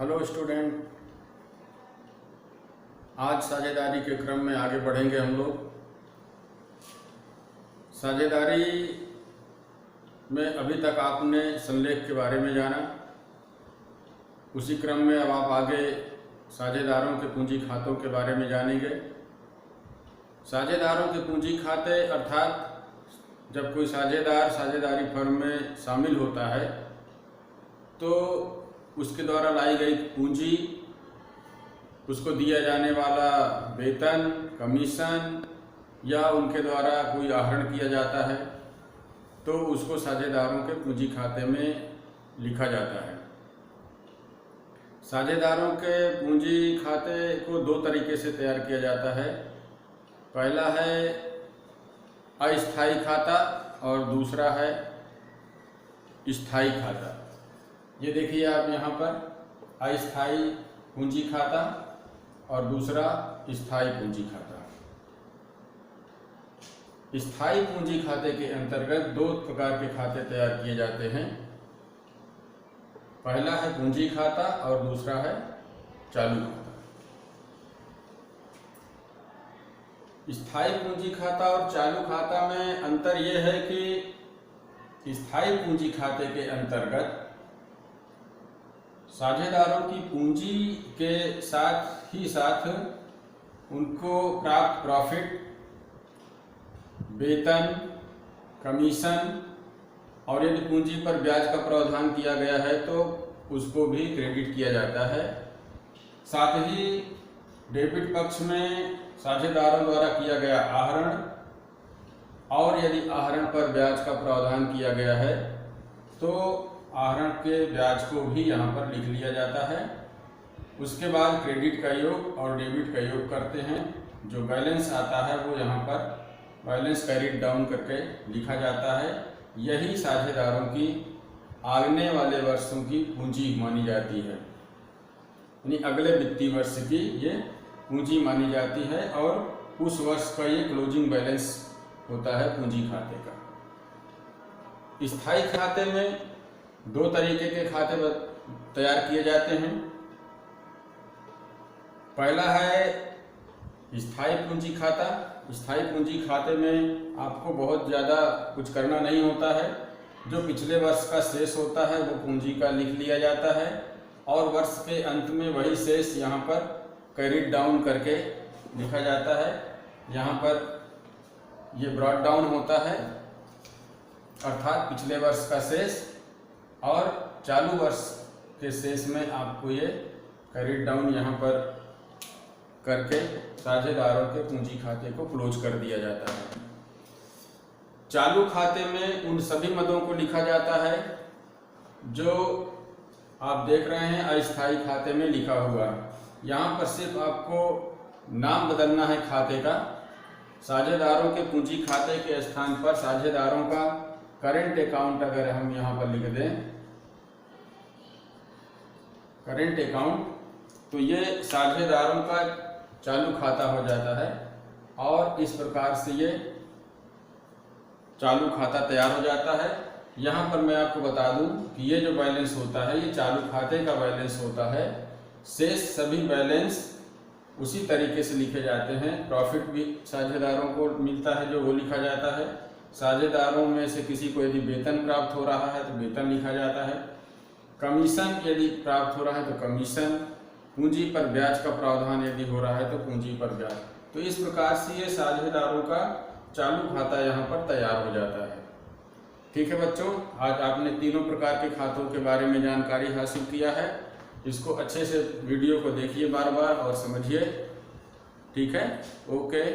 Hello student, आज साझेदारी के क्रम में आगे बढ़ेंगे हम लोग। साझेदारी में अभी तक आपने संलेख के बारे में जाना। उसी क्रम में अब आप आगे साझेदारों के पूंजी खातों के बारे में जानेंगे। साझेदारों के पूंजी खाते अर्थात जब कोई साझेदार साझेदारी फर्म में शामिल होता है तो उसके द्वारा लाई गई पूंजी, उसको दिया जाने वाला वेतन, कमीशन या उनके द्वारा कोई आहरण किया जाता है तो उसको साझेदारों के पूंजी खाते में लिखा जाता है। साझेदारों के पूंजी खाते को दो तरीके से तैयार किया जाता है। पहला है अस्थायी खाता और दूसरा है स्थायी खाता। ये देखिए आप यहाँ पर अस्थायी पूंजी खाता और दूसरा स्थायी पूंजी खाता। स्थायी पूंजी खाते के अंतर्गत दो प्रकार के खाते तैयार किए जाते हैं। पहला है पूंजी खाता और दूसरा है चालू खाता। स्थायी पूंजी खाता और चालू खाता में अंतर यह है कि स्थायी पूंजी खाते के अंतर्गत साझेदारों की पूंजी के साथ ही साथ उनको प्राप्त प्रॉफिट, वेतन, कमीशन और यदि पूंजी पर ब्याज का प्रावधान किया गया है तो उसको भी क्रेडिट किया जाता है। साथ ही डेबिट पक्ष में साझेदारों द्वारा किया गया आहरण और यदि आहरण पर ब्याज का प्रावधान किया गया है तो आहरण के ब्याज को भी यहाँ पर लिख लिया जाता है। उसके बाद क्रेडिट का योग और डेबिट का योग करते हैं। जो बैलेंस आता है वो यहाँ पर बैलेंस कैरिड डाउन करके लिखा जाता है। यही साझेदारों की आगने वाले वर्षों की पूंजी मानी जाती है, यानी अगले वित्तीय वर्ष की ये पूंजी मानी जाती है और उस वर्ष का ये क्लोजिंग बैलेंस होता है पूंजी खाते का। स्थायी खाते में दो तरीके के खाते तैयार किए जाते हैं। पहला है स्थायी पूंजी खाता। स्थायी पूंजी खाते में आपको बहुत ज़्यादा कुछ करना नहीं होता है। जो पिछले वर्ष का शेष होता है वो पूंजी का लिख लिया जाता है और वर्ष के अंत में वही शेष यहाँ पर कैरिड डाउन करके लिखा जाता है। यहाँ पर ये ब्रॉट डाउन होता है अर्थात पिछले वर्ष का शेष, और चालू वर्ष के शेष में आपको ये कैरिड डाउन यहाँ पर करके साझेदारों के पूंजी खाते को क्लोज कर दिया जाता है। चालू खाते में उन सभी मदों को लिखा जाता है जो आप देख रहे हैं अस्थायी खाते में लिखा हुआ है। यहाँ पर सिर्फ आपको नाम बदलना है खाते का। साझेदारों के पूंजी खाते के स्थान पर साझेदारों का करेंट अकाउंट अगर हम यहाँ पर लिख दें करेंट अकाउंट, तो ये साझेदारों का चालू खाता हो जाता है और इस प्रकार से ये चालू खाता तैयार हो जाता है। यहाँ पर मैं आपको बता दूं कि ये जो बैलेंस होता है ये चालू खाते का बैलेंस होता है। शेष सभी बैलेंस उसी तरीके से लिखे जाते हैं। प्रॉफिट भी साझेदारों को मिलता है जो वो लिखा जाता है। साझेदारों में से किसी को यदि वेतन प्राप्त हो रहा है तो वेतन लिखा जाता है। कमीशन यदि प्राप्त हो रहा है तो कमीशन, पूंजी पर ब्याज का प्रावधान यदि हो रहा है तो पूंजी पर ब्याज। तो इस प्रकार से ये साझेदारों का चालू खाता यहाँ पर तैयार हो जाता है। ठीक है बच्चों, आज आपने तीनों प्रकार के खातों के बारे में जानकारी हासिल किया है। इसको अच्छे से वीडियो को देखिए बार बार और समझिए। ठीक है, ओके।